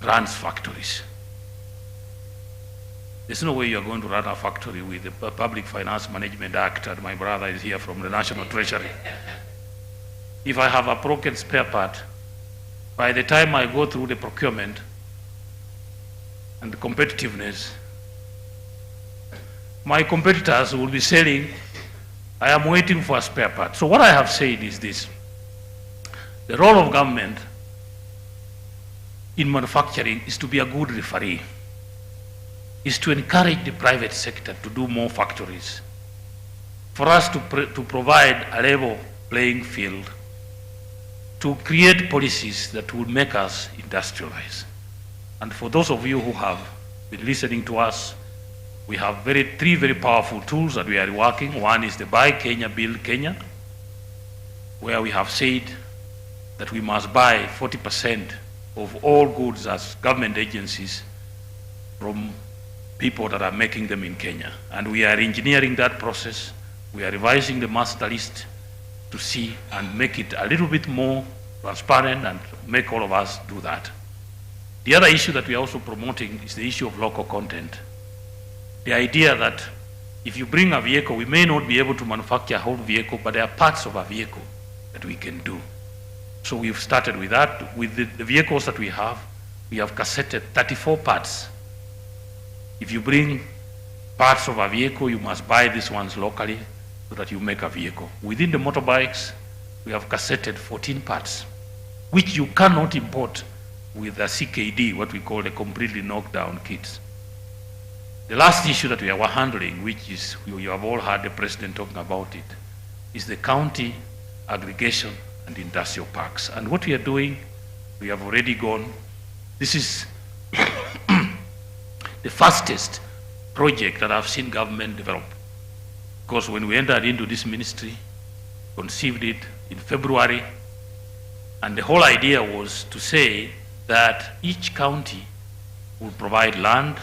runs factories. There's no way you're going to run a factory with the Public Finance Management Act, and my brother is here from the National Treasury. If I have a broken spare part, by the time I go through the procurement and the competitiveness, my competitors will be selling, I am waiting for a spare part. So what I have said is this: the role of government in manufacturing is to be a good referee, is to encourage the private sector to do more factories, for us to provide a level playing field, to create policies that will make us industrialize. And for those of you who have been listening to us, we have three very powerful tools that we are working. One is the Buy Kenya, Build Kenya, where we have said that we must buy 40% of all goods as government agencies from people that are making them in Kenya. And we are engineering that process. We are revising the master list to see and make it a little bit more transparent and make all of us do that. The other issue that we are also promoting is the issue of local content. The idea that if you bring a vehicle, we may not be able to manufacture a whole vehicle, but there are parts of a vehicle that we can do. So we've started with that. With the vehicles that we have cassetted 34 parts. If you bring parts of a vehicle, you must buy these ones locally so that you make a vehicle. Within the motorbikes, we have cassetted 14 parts, which you cannot import with a CKD, what we call the completely knocked down kits. The last issue that we are handling, which is, you have all heard the president talking about it, is the county aggregation and industrial parks. And what we are doing, we have already gone, this is the fastest project that I've seen government develop. Because when we entered into this ministry, conceived it in February, and the whole idea was to say that each county will provide land,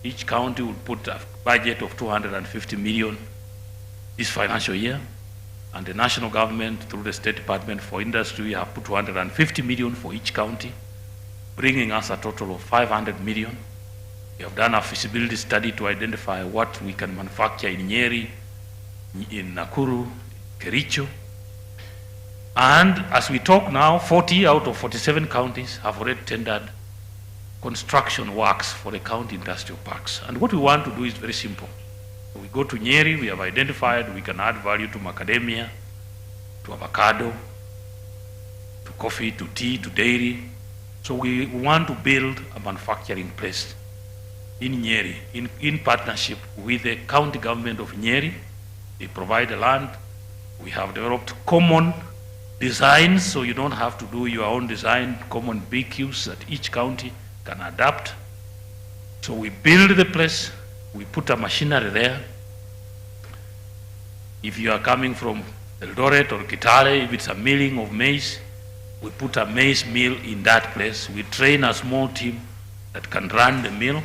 each county will put a budget of 250 million this financial year, and the national government through the State Department for Industry have put 250 million for each county, bringing us a total of 500 million. We have done a feasibility study to identify what we can manufacture in Nyeri, in Nakuru, Kericho. And as we talk now, 40 out of 47 counties have already tendered construction works for the county industrial parks. And what we want to do is very simple. We go to Nyeri, we have identified we can add value to macadamia, to avocado, to coffee, to tea, to dairy. So we want to build a manufacturing place in Nyeri, in partnership with the county government of Nyeri. They provide the land. We have developed common designs, so you don't have to do your own design, common BQs that each county can adapt. So we build the place, we put a machinery there. If you are coming from Eldoret or Kitale, if it's a milling of maize, we put a maize mill in that place. We train a small team that can run the mill.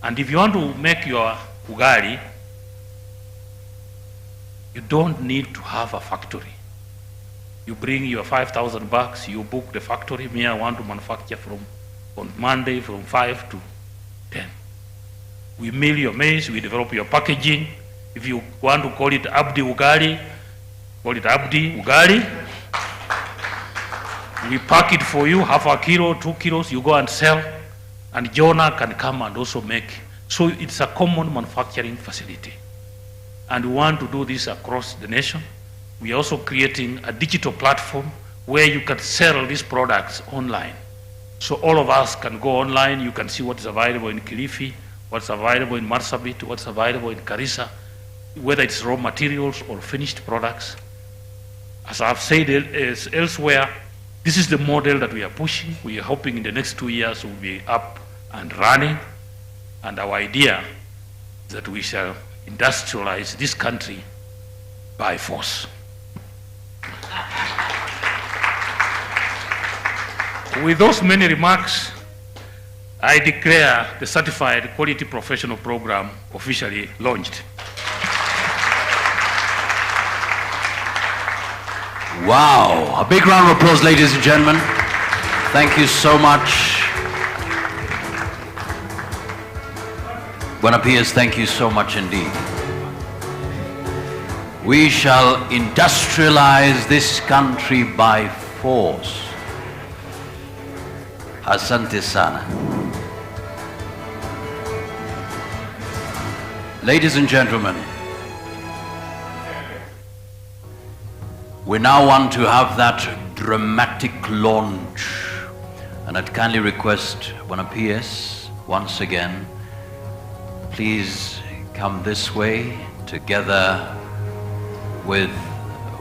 And if you want to make your ugali, you don't need to have a factory. You bring your 5,000 bucks, you book the factory. Me, I want to manufacture on Monday from 5 to 10. We mill your maize, we develop your packaging. If you want to call it Abdi Ugali, call it Abdi Ugali. We pack it for you, half a kilo, 2 kilos, you go and sell. And Jonah can come and also make. So it's a common manufacturing facility. And we want to do this across the nation. We are also creating a digital platform where you can sell these products online. So all of us can go online, you can see what is available in Kilifi, what's available in Marsabit, what's available in Garissa, whether it's raw materials or finished products. As I've said elsewhere, this is the model that we are pushing. We are hoping in the next 2 years we'll be up and running. And our idea is that we shall industrialize this country by force. With those many remarks, I declare the Certified Quality Professional Program officially launched. Wow, a big round of applause, ladies and gentlemen. Thank you so much. Bwana PS, thank you so much indeed. We shall industrialize this country by force. Asante sana. Ladies and gentlemen, we now want to have that dramatic launch, and I'd kindly request Bwana PS once again, please come this way together with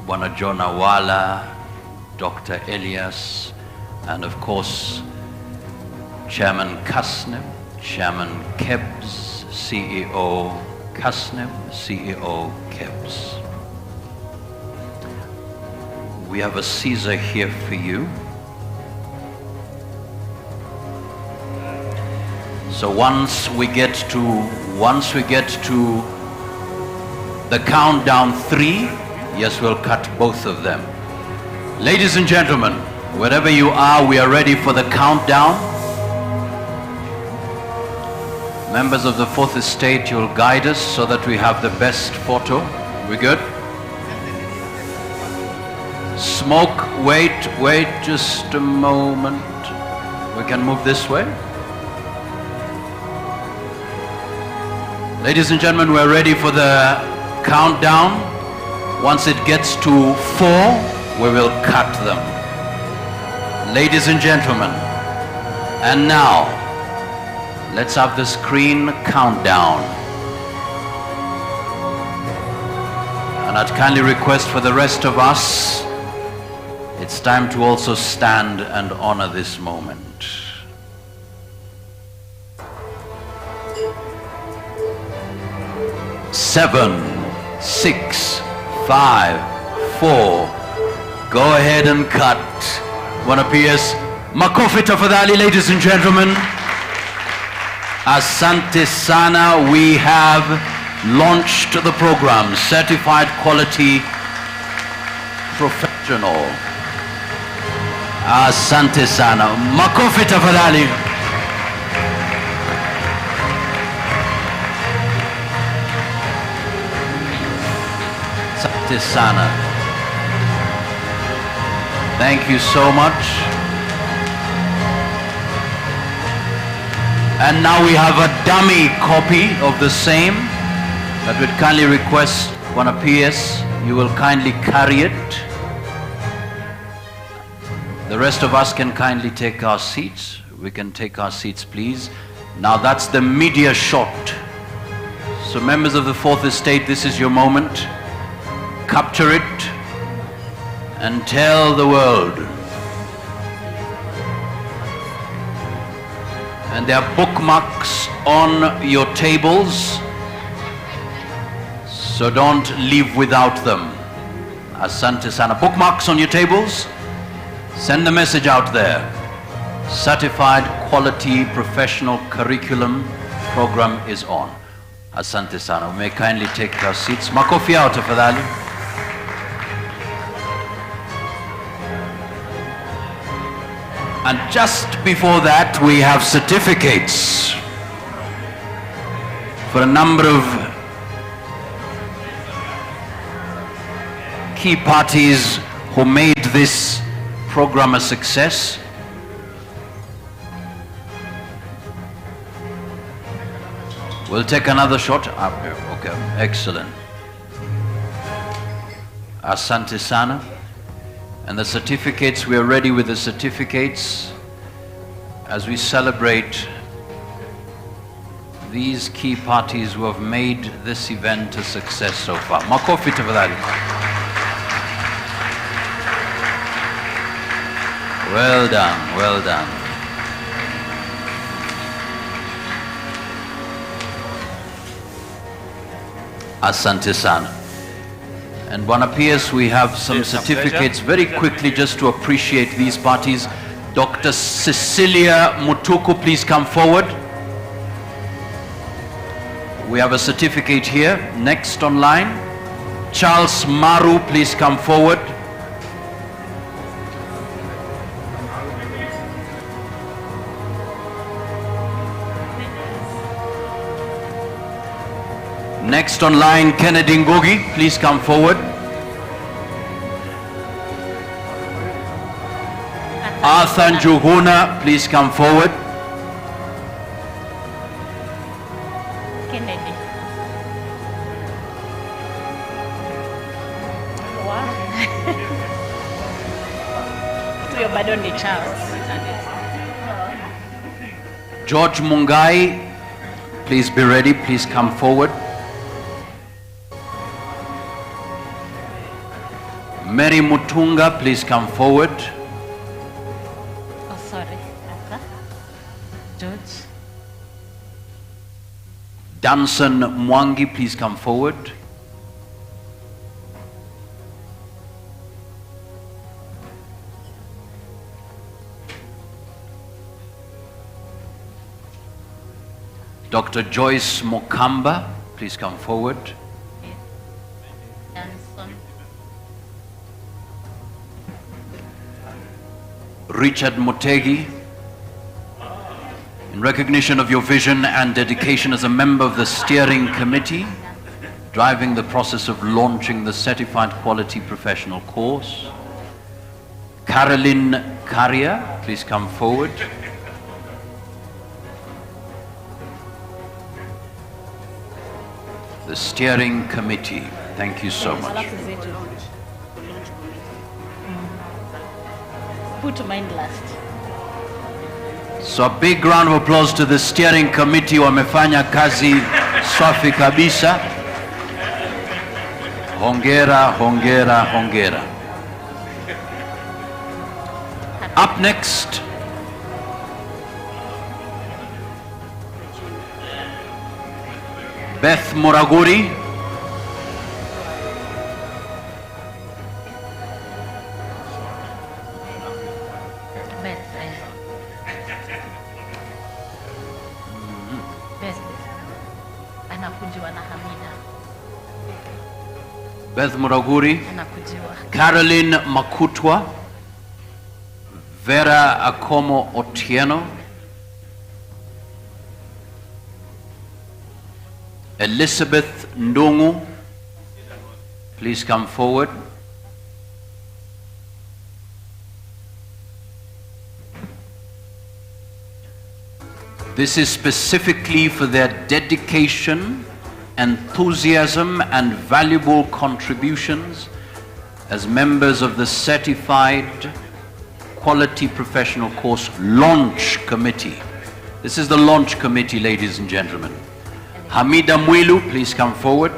Bwana Jonawala, Dr. Elias, and of course Chairman Kasnem, Chairman Kebs, CEO Kasnem, CEO Kebs. We have a Caesar here for you. So once we get to the countdown 3, yes, we'll cut both of them. Ladies and gentlemen, wherever you are, we are ready for the countdown. Members of the Fourth Estate, you'll guide us so that we have the best photo. We good? Smoke, wait, just a moment. We can move this way. Ladies and gentlemen, we're ready for the countdown. Once it gets to 4, we will cut them. Ladies and gentlemen, and now, let's have the screen countdown. And I'd kindly request for the rest of us, it's time to also stand and honor this moment. 7, 6, 5, 4. Go ahead and cut. Bwana PS, makofi tafadhali, ladies and gentlemen. Asante sana. We have launched the program, Certified Quality Professional. Asante sana. Makofi tafadhali. Asante sana. Thank you so much. And now we have a dummy copy of the same that would kindly request Bwana PS, you will kindly carry it. The rest of us can kindly take our seats. We can take our seats, please. Now that's the media shot. So members of the Fourth Estate, this is your moment. Capture it and tell the world. And there are bookmarks on your tables, so don't leave without them. Asante sana. Bookmarks on your tables. Send the message out there. Certified Quality Professional Curriculum program is on. Asante sana. We may kindly take our seats. Makofi yao tafadhali. And just before that, we have certificates for a number of key parties who made this program a success. We'll take another shot. Okay, excellent. Asante sana. And the certificates, we are ready with the certificates as we celebrate these key parties who have made this event a success so far. Makofi tafadhali. Well done, well done. Asante sana. And Bwana PS, we have some certificates very quickly just to appreciate these parties. Dr. Cecilia Mutuku, please come forward. We have a certificate here. Next online. Charles Maru, please come forward. Next on line, Kennedy Ngogi, please come forward. Arthur Njuguna, please come forward. Kennedy. Wow. Huyo bado ni Charles. George Mungai, please be ready, please come forward. Mary Mutunga, please come forward. Oh, sorry. Arthur. George. Danson Mwangi, please come forward. Dr. Joyce Mokamba, please come forward. Danson. Richard Motegi, in recognition of your vision and dedication as a member of the steering committee, driving the process of launching the certified quality professional course. Caroline Carrier, please come forward. The steering committee, thank you so much. Alafu zetu. Who to mind last? So a big round of applause to the steering committee, wamefanya kazi safi kabisa. Hongera, hongera, hongera. Up next, Beth Muraguri. Beth. Beth. Anakujiwa na Hamida. Beth Muraguri. Anakujiwa. Caroline Makutwa. Vera Akomo Otieno. Elizabeth Ndungu, please come forward. This is specifically for their dedication, enthusiasm, and valuable contributions as members of the Certified Quality Professional Course Launch Committee. This is the Launch Committee, ladies and gentlemen. Hamida Mwilu, please come forward.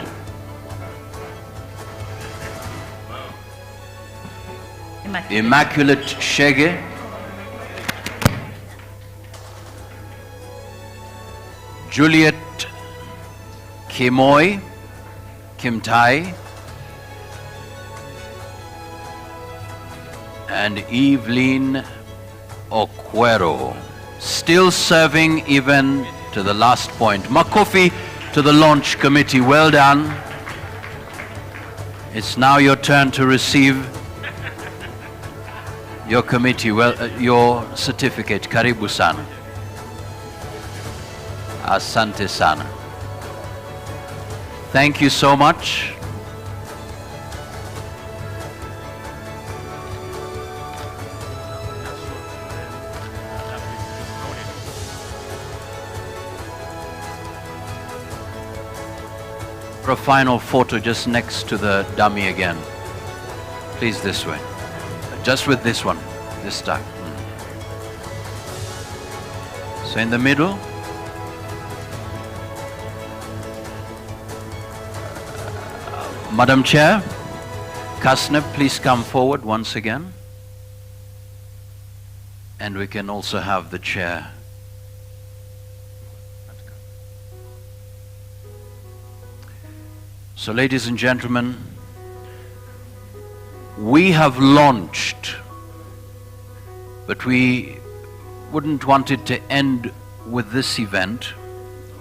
Immaculate Shege. Juliet Kimoy, Kimtai. And Evelyn Okwero. Still serving even to the last point. Makofi to the launch committee. Well done. It's now your turn to receive your committee, your certificate. Karibu sana. Asante sana. Thank you so much. For a final photo just next to the dummy again. Please, this way. Just with this one, this time. So in the middle. Madam Chair, Kasneb, please come forward once again. And we can also have the chair. So ladies and gentlemen, we have launched, but we wouldn't want it to end with this event.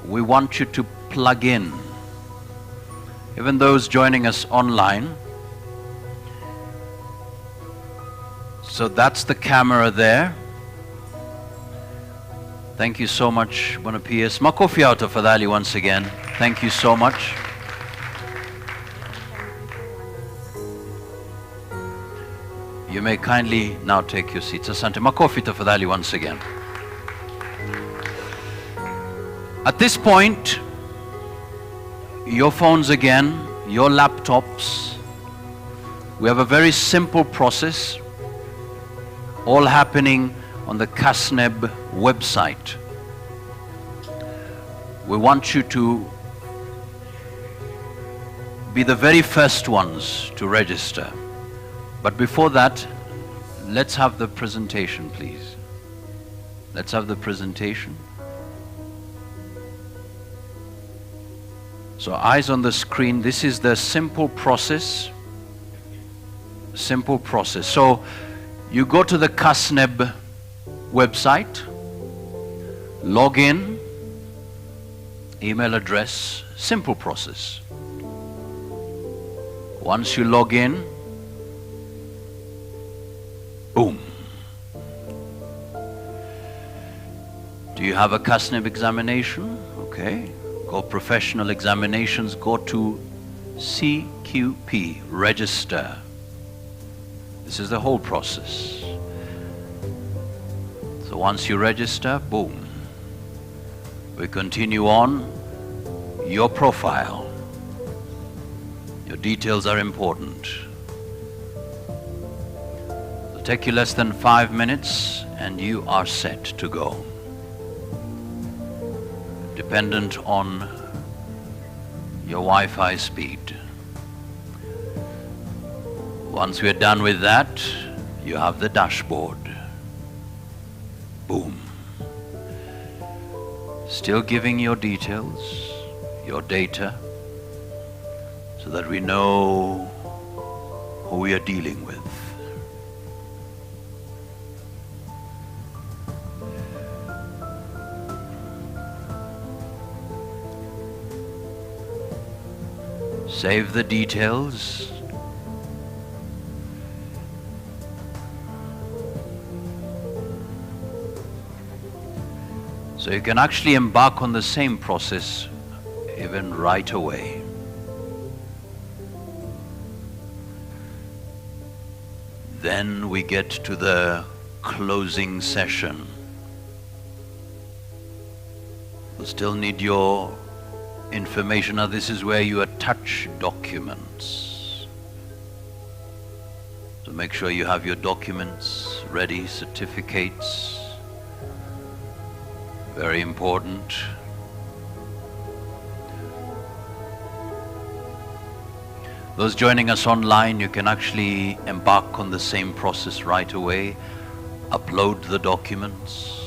We want you to plug in. Even those joining us online. So that's the camera there. Thank you so much, Bwana PS. Makofi out tafadhali once again. Thank you so much. You may kindly now take your seats. Asante. Makofi tafadhali once again. At this point, your phones again, your laptops. We have a very simple process, all happening on the CASNEB website. We want you to be the very first ones to register. But before that, let's have the presentation, please. Let's have the presentation. So eyes on the screen. This is the simple process. Simple process. So you go to the CASNEB website, log in, email address, simple process. Once you log in, boom. Do you have a CASNEB examination? Okay. Go professional examinations, go to CQP, register. This is the whole process. So once you register, boom. We continue on. Your profile. Your details are important. It'll take you less than 5 minutes and you are set to go. Dependent on your Wi-Fi speed. Once we're done with that, you have the dashboard. Boom. Still giving your details, your data, so that we know who we are dealing with. Save the details. So you can actually embark on the same process even right away. Then we get to the closing session. We'll still need your information. Now this is where you attach documents. So make sure you have your documents ready, certificates. Very important. Those joining us online, you can actually embark on the same process right away. Upload the documents.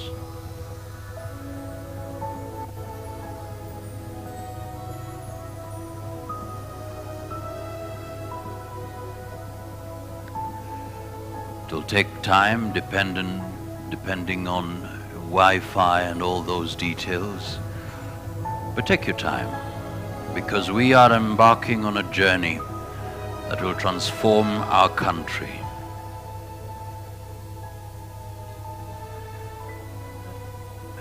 It'll take time depending on Wi-Fi and all those details. But take your time, because we are embarking on a journey that will transform our country.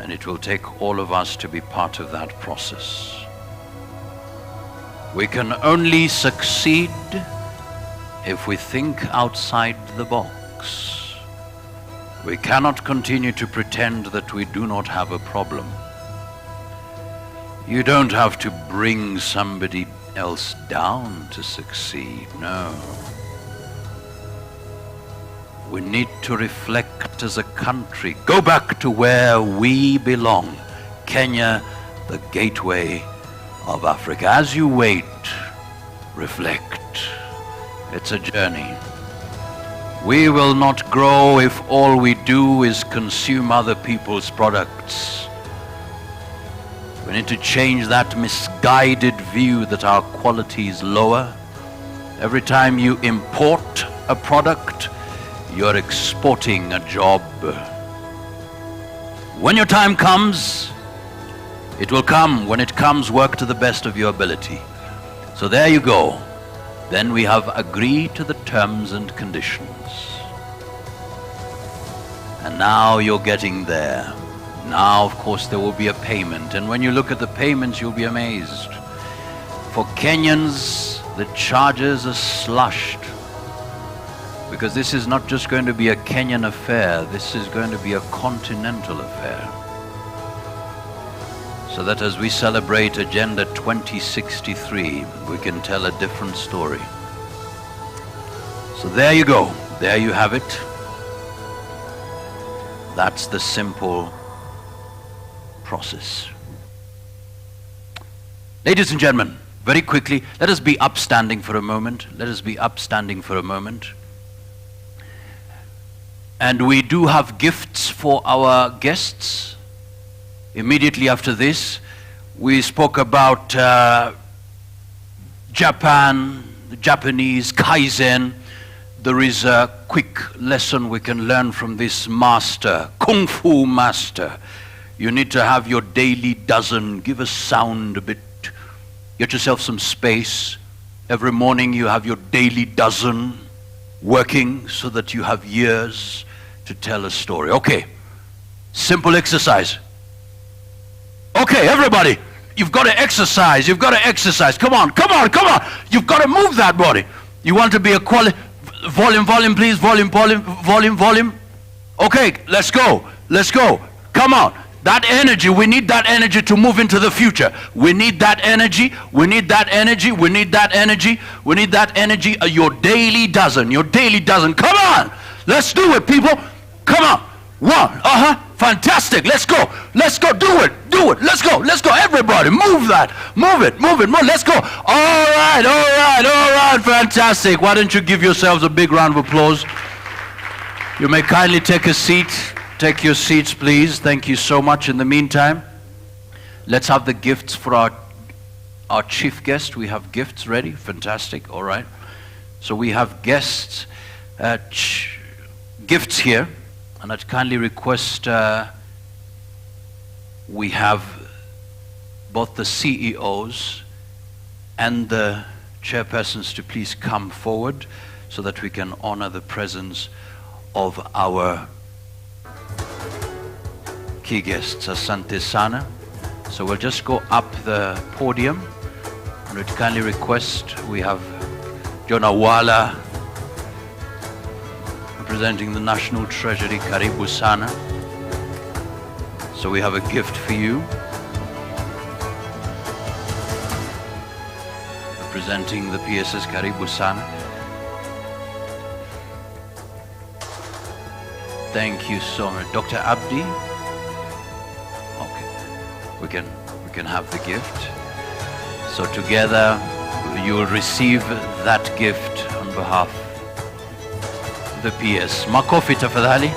And it will take all of us to be part of that process. We can only succeed if we think outside the box. We cannot continue to pretend that we do not have a problem. You don't have to bring somebody else down to succeed, no. We need to reflect as a country, go back to where we belong. Kenya, the gateway of Africa. As you wait, reflect. It's a journey. We will not grow if all we do is consume other people's products. We need to change that misguided view that our quality is lower. Every time you import a product, you're exporting a job. When your time comes, it will come. When it comes, work to the best of your ability. So there you go. Then we have agreed to the terms and conditions. And now you're getting there. Now, of course, there will be a payment. And when you look at the payments, you'll be amazed. For Kenyans, the charges are slashed. Because this is not just going to be a Kenyan affair, this is going to be a continental affair. So that as we celebrate Agenda 2063, we can tell a different story. So there you go, there you have it. That's the simple process. Ladies and gentlemen, very quickly, let us be upstanding for a moment. Let us be upstanding for a moment. And we do have gifts for our guests. Immediately after this, we spoke about Japan, the Japanese Kaizen. There is a quick lesson we can learn from this master, Kung Fu master. You need to have your daily dozen. Give a sound a bit. Get yourself some space. Every morning you have your daily dozen working so that you have years to tell a story. Okay, simple exercise. Okay, everybody, you've got to exercise. You've got to exercise. Come on, come on, come on. You've got to move that body. You want to be a volume, volume, please. Volume, volume, volume, volume. Okay, let's go. Let's go. Come on. That energy, we need that energy to move into the future. We need that energy. We need that energy. We need that energy. We need that energy. Your daily dozen. Your daily dozen. Come on. Let's do it, people. Come on. One. Fantastic. Let's go. Let's go. Do it. Do it. Let's go. Let's go. Everybody, move that. Move it. Move it. Move. Let's go. All right. All right. All right. Fantastic. Why don't you give yourselves a big round of applause? You may kindly take a seat. Take your seats, please. Thank you so much. In the meantime, let's have the gifts for our chief guest. We have gifts ready. Fantastic. All right. So we have gifts here. And I'd kindly request we have both the CEOs and the chairpersons to please come forward so that we can honor the presence of our key guests. Asante sana. So we'll just go up the podium and we'd kindly request we have Jonah Wala representing the National Treasury. Karibu sana. So we have a gift for you. Representing the PSS. Karibu sana. Thank you so much. Dr. Abdi. We can have the gift. So together you will receive that gift on behalf of the PS. Makofi tafadhali.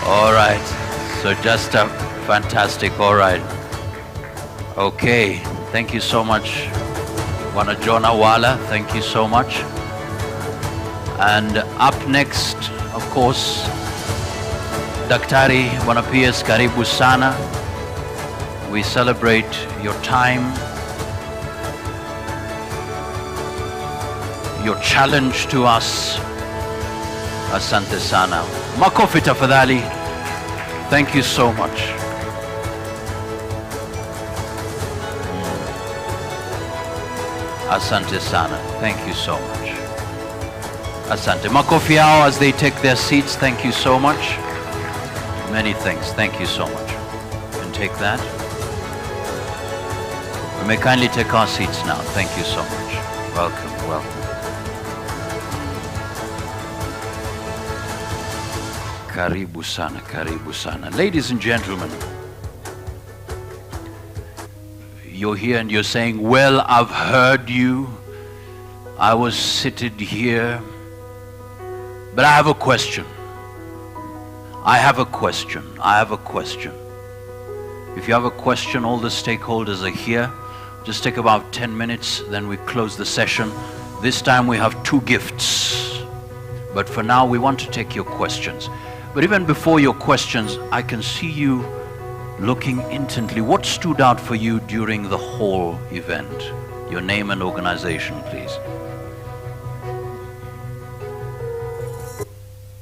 All right. So just a fantastic. All right. Okay. Thank you so much. Wana Jonah Wala. Thank you so much. And up next, of course, Daktari Wana PS. Karibu sana. We celebrate your time, your challenge to us. Asante sana. Makofi tafadhali. Thank you so much. Asante sana. Thank you so much. Asante. Makofi yao as they take their seats. Thank you so much. Many thanks. Thank you so much. And take that. We may kindly take our seats now. Thank you so much. Welcome, welcome. Karibu sana, karibu sana. Ladies and gentlemen, you're here and you're saying, well, I've heard you. I was seated here. But I have a question. I have a question. I have a question. If you have a question, all the stakeholders are here. Just take about 10 minutes, then we close the session. This time we have 2 gifts. But for now, we want to take your questions. But even before your questions, I can see you looking intently. What stood out for you during the whole event? Your name and organization, please.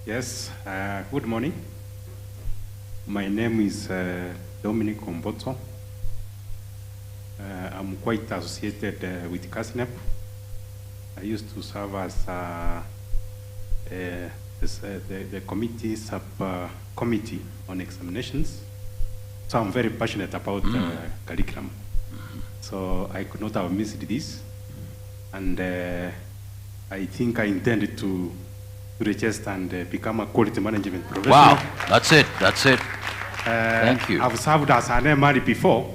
Yes, good morning. My name is Dominic Omboto. I'm quite associated with CASNEP. I used to serve as the committee subcommittee on examinations. So I'm very passionate about curriculum. So I could not have missed this. And I think I intended to register and become a quality management professional. Wow, that's it. Thank you. I've served as an MR before.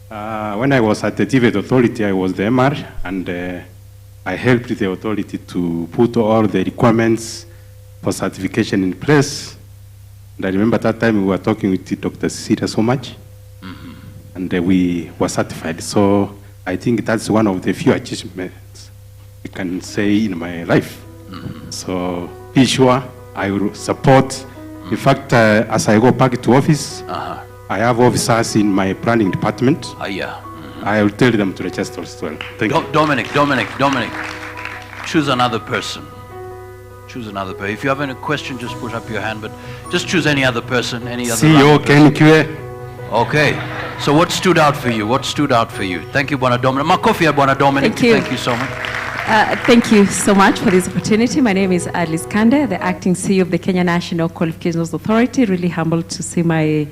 When I was at the TVET authority, I was the MR, and I helped the authority to put all the requirements for certification in place. And I remember that time we were talking with Dr. Cecilia so much, and we were certified. So I think that's one of the few achievements I can say in my life. So be sure I will support. In fact, as I go back to office, I have officers in my planning department. I will tell them to register as well. Thank you. Dominic, choose another person. If you have any question, just put up your hand, but just choose any other person, any other CEO Ken Kwe. Okay. So what stood out for you? Thank you, Bwana Dominic. Makofi, Bwana Dominic. Thank you. Thank you so much. Thank you so much for this opportunity. My name is Alice Kande, the acting CEO of the Kenya National Qualifications Authority. Really humbled to see my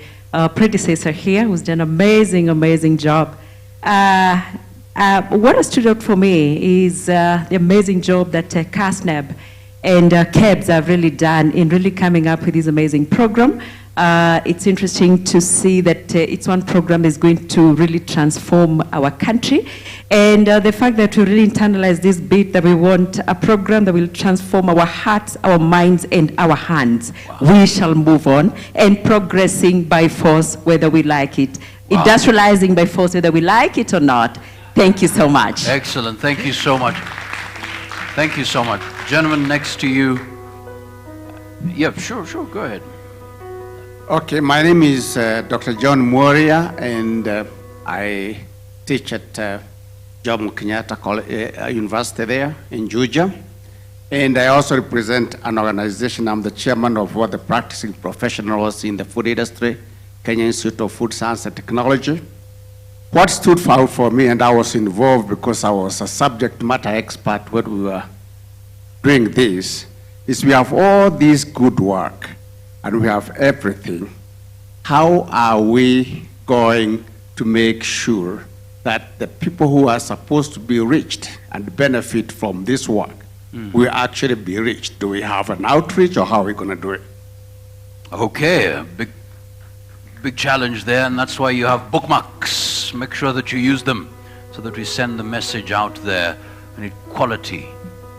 predecessor here, who's done an amazing job. What has stood out for me is the amazing job that CASNAB and KEBS have really done in really coming up with this amazing program. It's interesting to see that it's one program that's going to really transform our country. And the fact that we really internalize this bit, that we want a program that will transform our hearts, our minds, and our hands. Wow. We shall move on and progressing by force, whether we like it. Wow. Industrializing by force, whether we like it or not. Thank you so much. Excellent. Thank you so much. Thank you so much. Gentleman next to you. Yeah, sure, go ahead. Okay, my name is Dr. John Moria, and I teach at Jomo Kenyatta University there in Juja. And I also represent an organization. I'm the chairman of what the practicing professionals in the food industry, Kenya Institute of Food Science and Technology. What stood out for me, and I was involved because I was a subject matter expert when we were doing this, is we have all this good work and we have everything. How are we going to make sure that the people who are supposed to be reached and benefit from this work will actually be reached? Do we have an outreach, or how are we going to do it? Okay, a big challenge there, and that's why you have bookmarks. Make sure that you use them so that we send the message out there. We need quality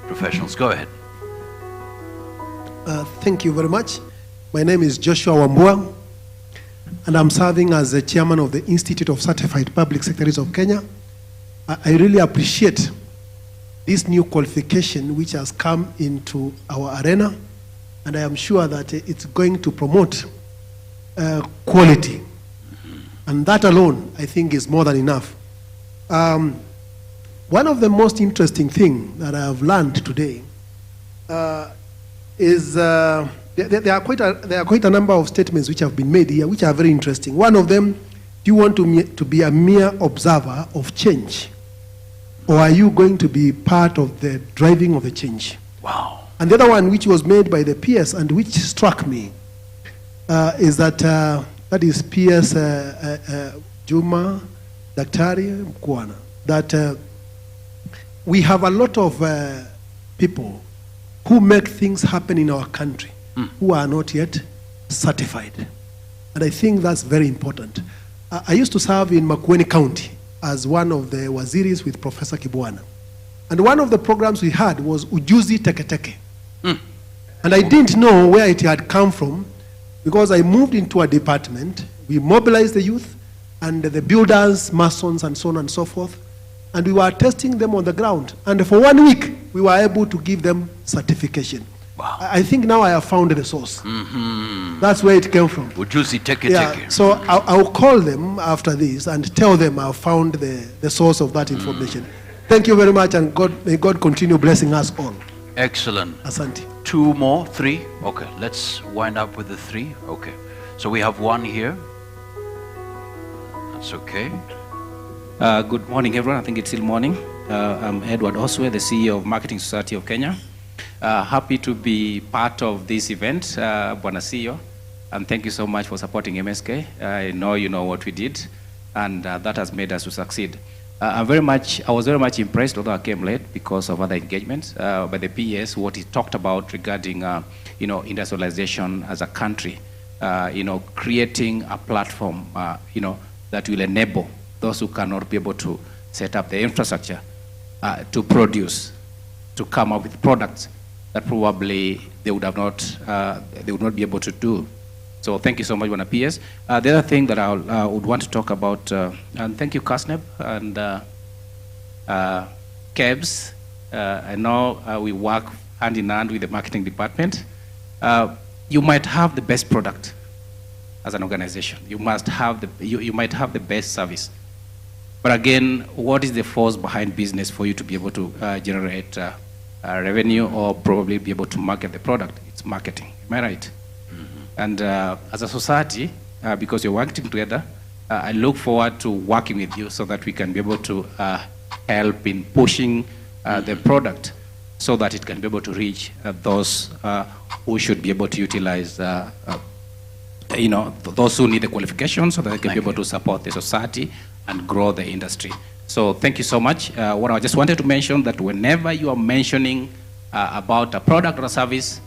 professionals. Go ahead. Thank you very much. My name is Joshua Wambua, and I'm serving as the chairman of the Institute of Certified Public Secretaries of Kenya. I really appreciate this new qualification which has come into our arena, and I am sure that it's going to promote quality. And that alone, I think, is more than enough. One of the most interesting things that I have learned today is there are quite a number of statements which have been made here, which are very interesting. One of them, do you want to be a mere observer of change, or are you going to be part of the driving of the change? Wow. And the other one, which was made by the PS and which struck me, is that that is PS Juma Daktari Mkwana, that we have a lot of people who make things happen in our country who are not yet certified. And I think that's very important. I used to serve in Makueni County as one of the waziris with Professor Kibwana. And one of the programs we had was Ujuzi Teke Teke. And I didn't know where it had come from, because I moved into a department. We mobilized the youth and the builders, masons, and so on and so forth. And we were testing them on the ground. And for 1 week, we were able to give them certification. Wow. I think now I have found the source. That's where it came from. Ujuzi Teke Yeah, Teke. so I'll call them after this and tell them I've found the source of that information. Thank you very much, and may God continue blessing us all. Excellent. Asante. 2 more, 3. Okay, let's wind up with the 3. Okay, so we have 1 here. That's okay. Good morning, everyone. I think it's still morning. I'm Edward Oswe, the CEO of Marketing Society of Kenya. Happy to be part of this event, Bwana CEO, and thank you so much for supporting MSK. I know you know what we did, and that has made us to succeed. I was very much impressed, although I came late because of other engagements, by the PES, what he talked about regarding, industrialization as a country, creating a platform, that will enable those who cannot be able to set up the infrastructure to produce, to come up with products that probably they would not be able to do. So thank you so much, Bwana PS. The other thing that I would want to talk about, and thank you, Kasneb and KEBS. I know we work hand in hand with the marketing department. You might have the best product as an organization. You might have the best service. But again, what is the force behind business for you to be able to generate revenue or probably be able to market the product? It's marketing. Am I right? And as a society, because you're working together, I look forward to working with you so that we can be able to help in pushing the product so that it can be able to reach those who should be able to utilize, those who need the qualifications so that they can be able to support the society and grow the industry. So thank you so much. What I just wanted to mention that whenever you are mentioning about a product or a service,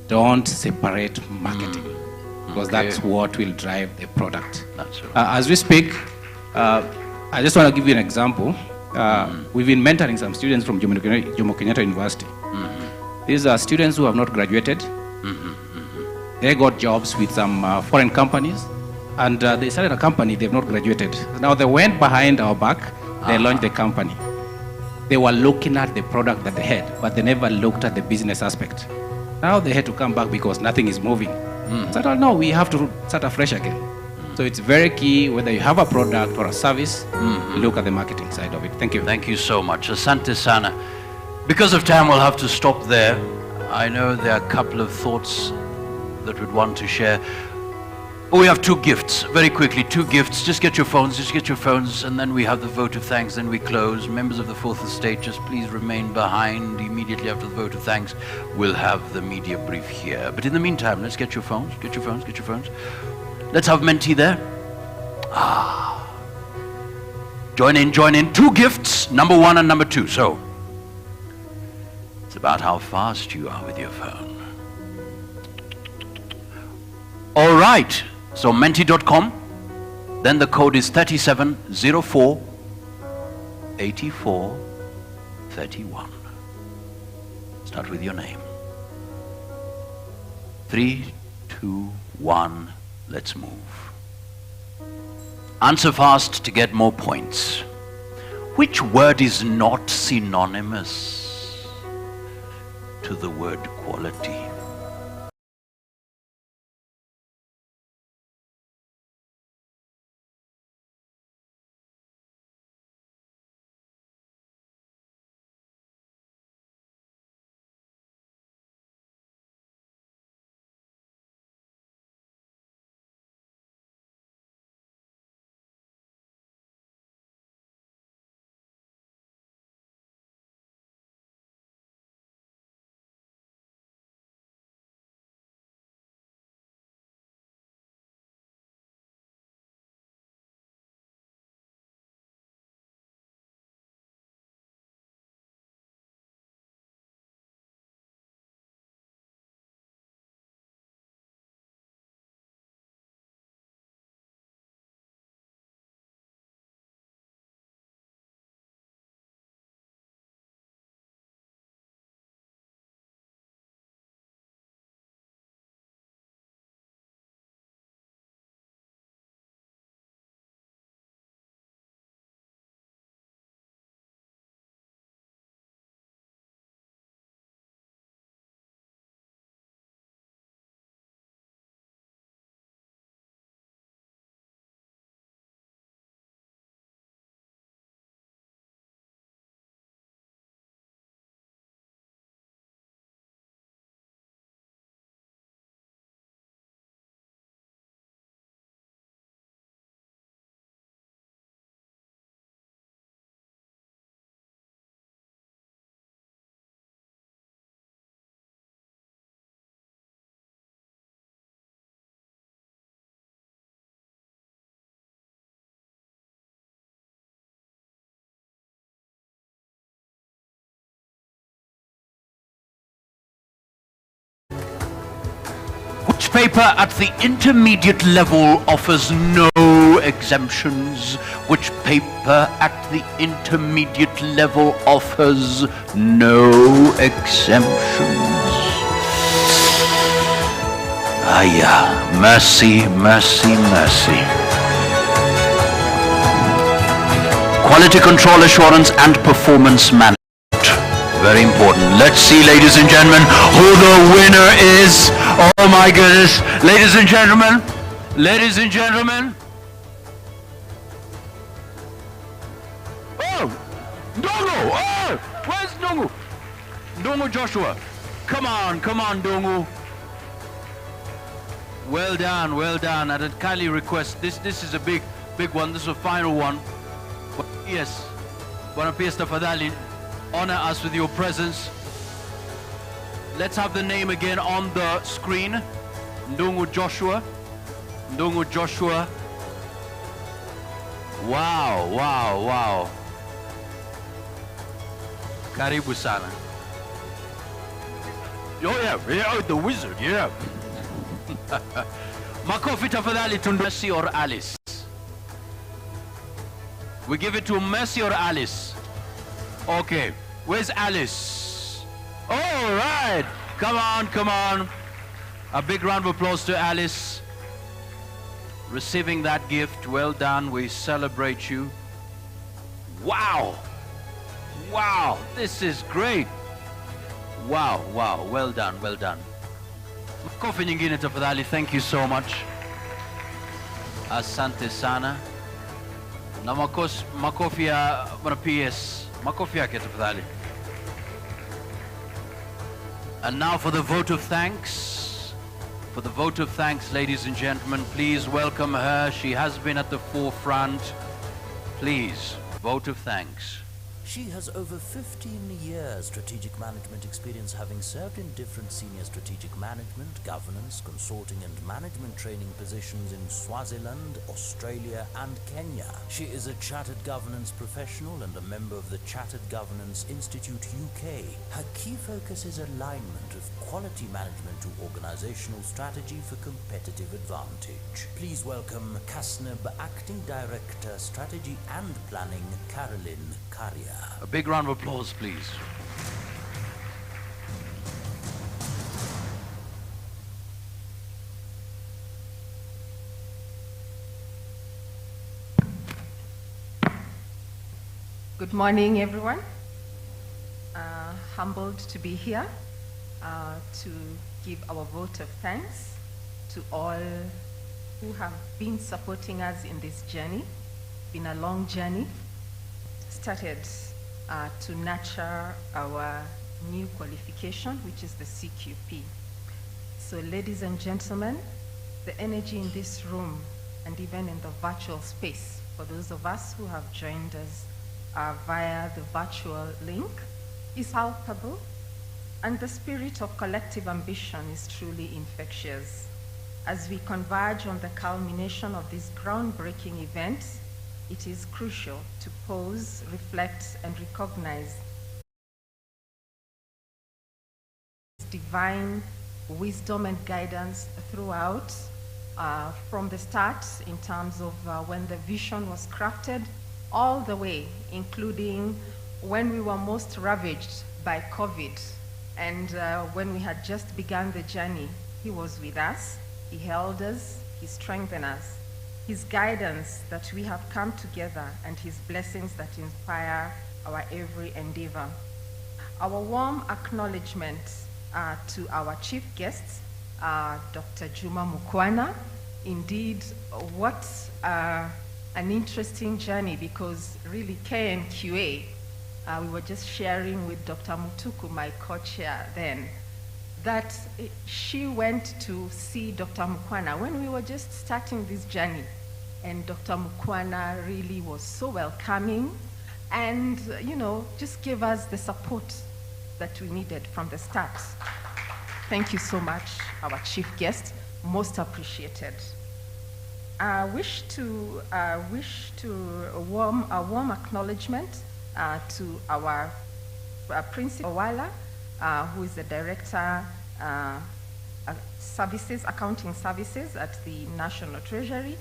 don't separate marketing, because that's what will drive the product. That's right. As we speak, I just want to give you an example. We've been mentoring some students from Jomo Kenyatta University. These are students who have not graduated. They got jobs with some foreign companies, and they started a company. They've not graduated. Now they went behind our back. They launched the company. They were looking at the product that they had, but they never looked at the business aspect. Now they had to come back because nothing is moving. So I don't know, we have to start afresh again. So it's very key, whether you have a product or a service, look at the marketing side of it. Thank you. Thank you so much. Asante sana. Because of time, we'll have to stop there. I know there are a couple of thoughts that we'd want to share. We have two gifts, very quickly, two gifts. Just get your phones, and then we have the vote of thanks, then we close. Members of the Fourth Estate, just please remain behind. Immediately after the vote of thanks, we'll have the media brief here. But in the meantime, let's get your phones. Let's have Menti there. Join in. Two gifts, number one and number two. So, it's about how fast you are with your phone. All right. So menti.com, then the code is 37048431. Start with your name. 3, 2, 1, let's move. Answer fast to get more points. Which word is not synonymous to the word quality? Which paper at the intermediate level offers no exemptions? Which paper at the intermediate level offers no exemptions? Ah, yeah. Mercy, mercy, mercy. Quality control assurance and performance management. Very important. Let's see, ladies and gentlemen, who the winner is. Oh my goodness. Ladies and gentlemen. Ladies and gentlemen. Oh! Ndongo! Oh! Where's Ndongo? Ndongo Joshua. Come on, Ndongo. Well done, well done. At a kindly request. This is a big one. This is a final one. Yes. Bwana P.S. tafadhali, honor us with your presence. Let's have the name again on the screen. Ndongo Joshua. Ndongo Joshua. Wow, wow, wow. Karibu sana. Oh yeah, the wizard, yeah. Makofi tafadhali to Mercy or Alice. We give it to Mercy or Alice. Okay, where's Alice? All right, come on. A big round of applause to Alice. Receiving that gift, well done, we celebrate you. Wow, this is great. Wow, well done. Makofi nyingine tafadhali, thank you so much. Asante sana. Na makofi ya Bwana PS. Makofi yake tafadhali. And now for the vote of thanks. For the vote of thanks, ladies and gentlemen, please welcome her. She has been at the forefront. Please, vote of thanks. She has over 15 years strategic management experience, having served in different senior strategic management, governance, consulting and management training positions in Swaziland, Australia and Kenya. She is a chartered governance professional and a member of the Chartered Governance Institute UK. Her key focus is alignment of quality management to organizational strategy for competitive advantage. Please welcome CASNEB Acting Director, Strategy and Planning, Caroline Karia. A big round of applause, please. Good morning, everyone. Humbled to be here to give our vote of thanks to all who have been supporting us in this journey. It's been a long journey. Started to nurture our new qualification, which is the CQP. So ladies and gentlemen, the energy in this room and even in the virtual space, for those of us who have joined us via the virtual link, is palpable, and the spirit of collective ambition is truly infectious. As we converge on the culmination of this groundbreaking event, it is crucial to pause, reflect, and recognize divine wisdom and guidance throughout, from the start in terms of when the vision was crafted, all the way, including when we were most ravaged by COVID, and when we had just begun the journey. He was with us, he held us, he strengthened us. His guidance that we have come together, and his blessings that inspire our every endeavor. Our warm acknowledgement to our chief guests, Dr. Juma Mukwana. Indeed, what an interesting journey, because really KNQA, we were just sharing with Dr. Mutuku, my co-chair then, that she went to see Dr. Mukwana when we were just starting this journey. And Dr. Mukwana really was so welcoming and, just gave us the support that we needed from the start. Thank you so much, our chief guest, most appreciated. I wish to a warm acknowledgement to our Principal Wala, who is the director services, accounting services at the National Treasury.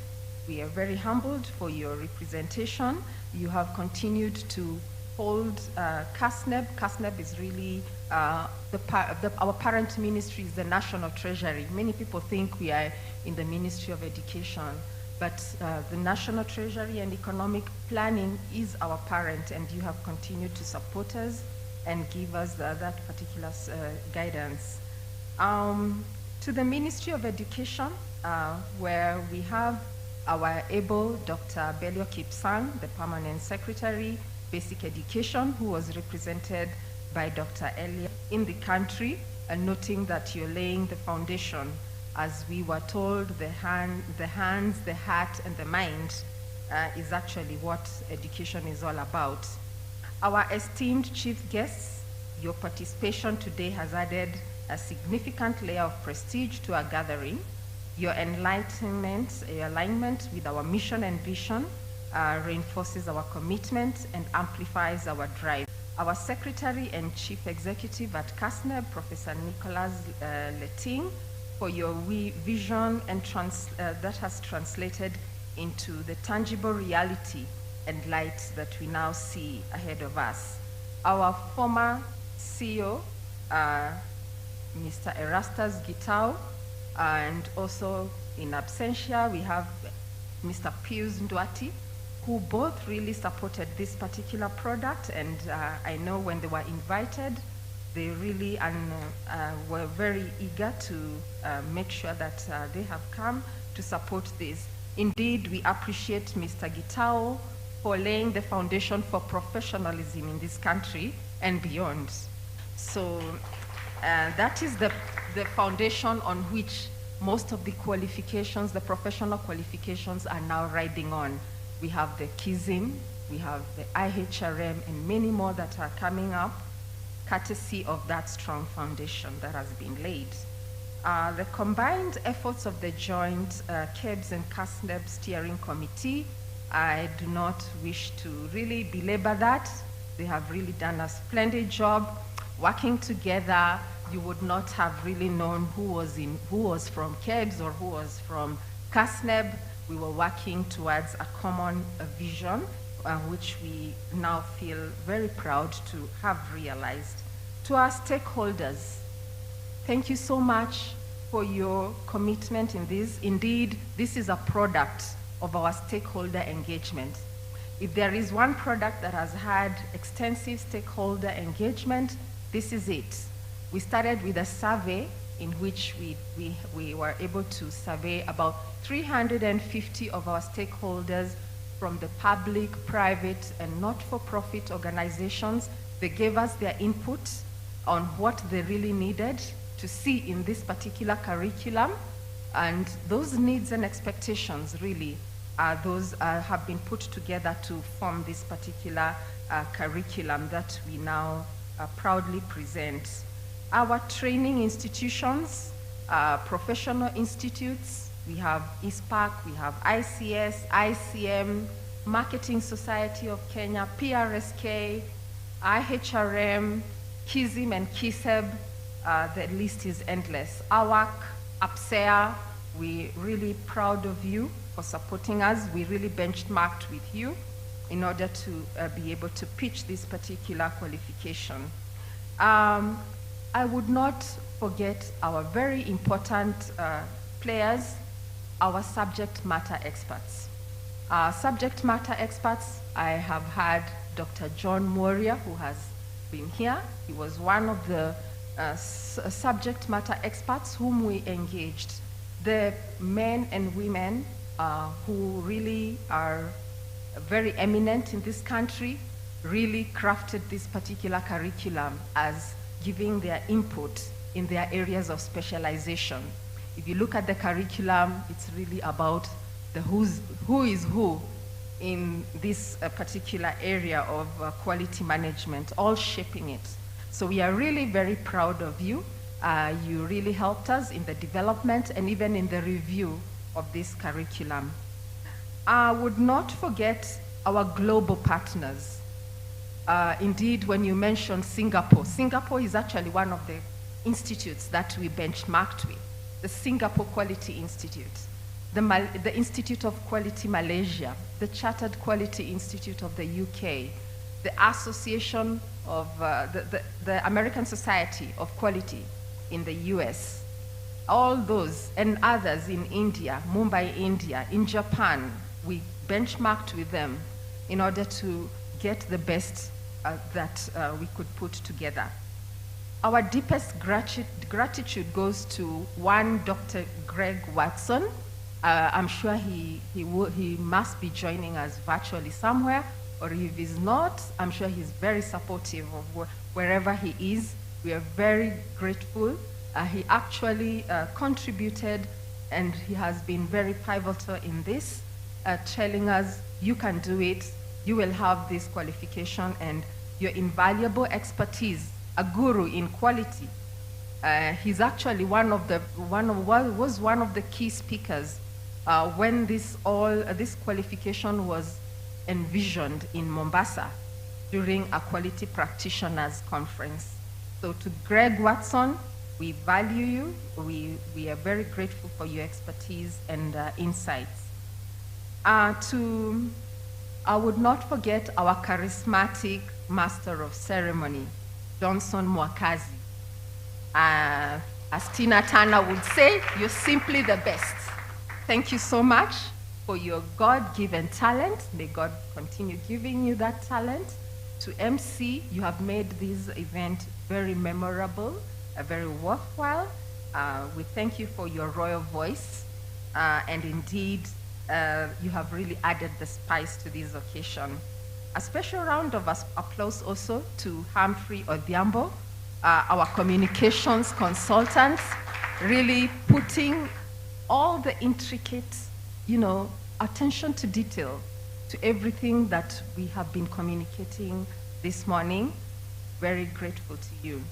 We are very humbled for your representation. You have continued to hold CASNEB. CASNEB is really, our parent ministry is the National Treasury. Many people think we are in the Ministry of Education, but the National Treasury and Economic Planning is our parent, and you have continued to support us and give us that particular guidance. To the Ministry of Education, where we have our able Dr. Belio Kipsang, the Permanent Secretary, Basic Education, who was represented by Dr. Elia in the country, and noting that you're laying the foundation. As we were told, the hands, the heart, and the mind is actually what education is all about. Our esteemed chief guests, your participation today has added a significant layer of prestige to our gathering. Your enlightenment, your alignment with our mission and vision reinforces our commitment and amplifies our drive. Our Secretary and Chief Executive at CASNEB, Professor Nicholas Leting, for your vision and that has translated into the tangible reality and light that we now see ahead of us. Our former CEO, Mr. Erastus Gitau, and also in absentia, we have Mr. Pius Ndwati, who both really supported this particular product, and I know when they were invited, they really were very eager to make sure that they have come to support this. Indeed, we appreciate Mr. Gitao for laying the foundation for professionalism in this country and beyond. So that is the foundation on which most of the qualifications, the professional qualifications, are now riding on. We have the KISM, we have the IHRM, and many more that are coming up, courtesy of that strong foundation that has been laid. The combined efforts of the joint KEBS and CASNEB steering committee, I do not wish to really belabor that. They have really done a splendid job working together. You would not have really known who was from KEBS or who was from CASNEB. We were working towards a common vision, which we now feel very proud to have realized. To our stakeholders, thank you so much for your commitment in this. Indeed, this is a product of our stakeholder engagement. If there is one product that has had extensive stakeholder engagement, this is it. We started with a survey in which we were able to survey about 350 of our stakeholders from the public, private, and not-for-profit organizations. They gave us their input on what they really needed to see in this particular curriculum, and those needs and expectations really are those have been put together to form this particular curriculum that we now proudly present. Our training institutions, professional institutes, we have ISPAC, we have ICS, ICM, Marketing Society of Kenya, PRSK, IHRM, KISM and KISEB, the list is endless. AWAC, APSEA, we're really proud of you for supporting us. We really benchmarked with you in order to be able to pitch this particular qualification. I would not forget our very important players, our subject matter experts. Subject matter experts, I have had Dr. John Moria, who has been here. He was one of the subject matter experts whom we engaged. The men and women who really are very eminent in this country really crafted this particular curriculum as giving their input in their areas of specialization. If you look at the curriculum, it's really about the who is who in this particular area of quality management, all shaping it. So we are really very proud of you. You really helped us in the development and even in the review of this curriculum. I would not forget our global partners. Indeed, when you mentioned Singapore, Singapore is actually one of the institutes that we benchmarked with. the Singapore Quality Institute, the Institute of Quality Malaysia, the Chartered Quality Institute of the UK, the Association of the American Society of Quality in the US, all those and others in India, Mumbai, India, in Japan. We benchmarked with them in order to get the best that we could put together. Our deepest gratitude goes to one Dr. Greg Watson. I'm sure he must be joining us virtually somewhere, or if he's not, I'm sure he's very supportive of wherever he is. We are very grateful. He actually contributed, and he has been very pivotal in this, telling us, you can do it, you will have this qualification, and your invaluable expertise, a guru in quality. He's actually was one of the key speakers when this qualification was envisioned in Mombasa during a quality practitioners conference. So to Greg Watson, we value you. We are very grateful for your expertise and insights. I would not forget our charismatic master of ceremony, Johnson Mwakazi. As Tina Turner would say, you're simply the best. Thank you so much for your God-given talent. May God continue giving you that talent. To MC, you have made this event very memorable, very worthwhile. We thank you for your royal voice, and indeed, you have really added the spice to this occasion. A special round of applause also to Humphrey Odhiambo, our communications consultant, really putting all the intricate, attention to detail to everything that we have been communicating this morning. Very grateful to you.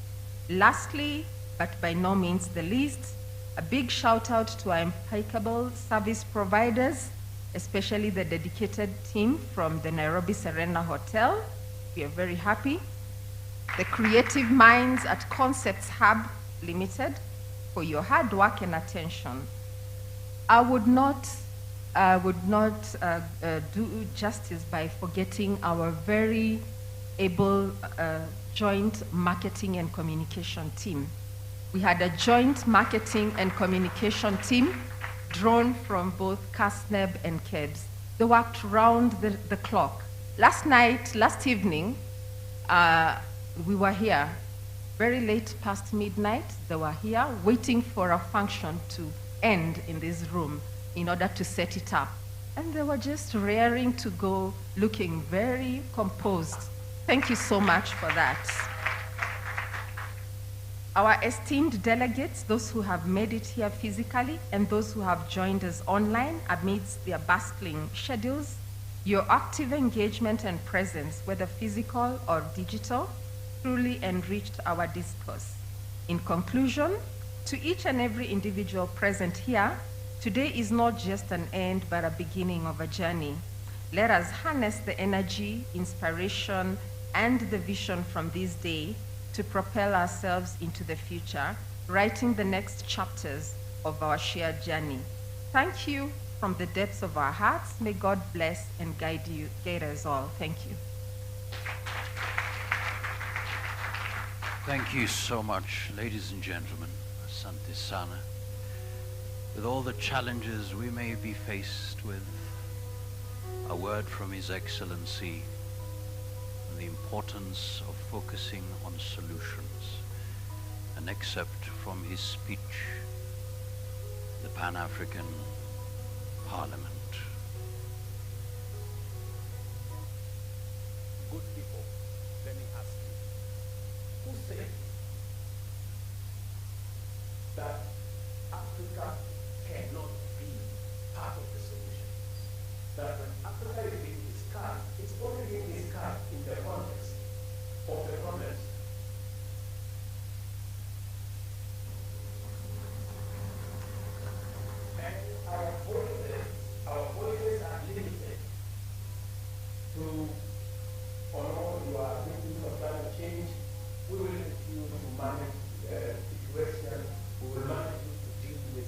Lastly, but by no means the least, a big shout out to our impeccable service providers, especially the dedicated team from the Nairobi Serena Hotel. We are very happy. The creative minds at Concepts Hub Limited for your hard work and attention. I would not do justice by forgetting our very able joint marketing and communication team. We had a joint marketing and communication team drawn from both CASNEB and KEBS. They worked round the clock. Last evening, we were here very late past midnight. They were here waiting for a function to end in this room in order to set it up. And they were just raring to go, looking very composed. Thank you so much for that. Our esteemed delegates, those who have made it here physically and those who have joined us online amidst their bustling schedules, your active engagement and presence, whether physical or digital, truly enriched our discourse. In conclusion, to each and every individual present here, today is not just an end but a beginning of a journey. Let us harness the energy, inspiration, and the vision from this day to propel ourselves into the future, writing the next chapters of our shared journey. Thank you from the depths of our hearts. May God bless and guide us all. Thank you. Thank you so much, ladies and gentlemen. Asante sana. With all the challenges we may be faced with, a word from His Excellency on the importance of focusing on solutions, an excerpt from his speech, the Pan-African Parliament. Good people, let me ask you, who said that Africa cannot be part of the solution? That when Africa is being discussed, it's only being discussed in the context of the problems. And our voices are limited to, although you are thinking of climate change, we will help you to manage the situation, we will manage you to deal with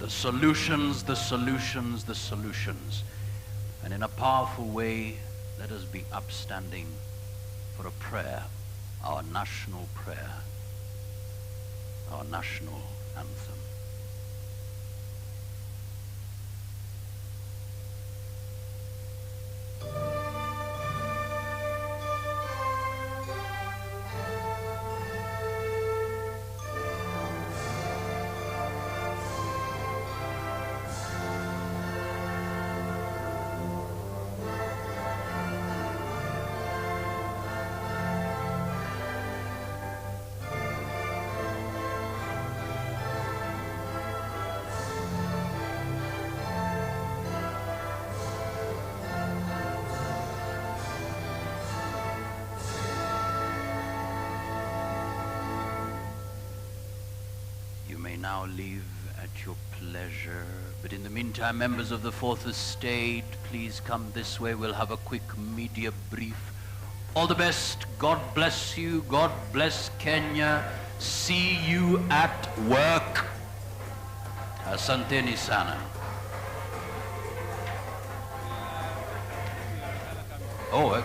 The solutions, the solutions, the solutions. And in a powerful way, let us be upstanding for a prayer, our national prayer, our national anthem. Now leave at your pleasure. But in the meantime, members of the Fourth Estate, please come this way. We'll have a quick media brief. All the best. God bless you. God bless Kenya. See you at work. Asanteni sana. Oh,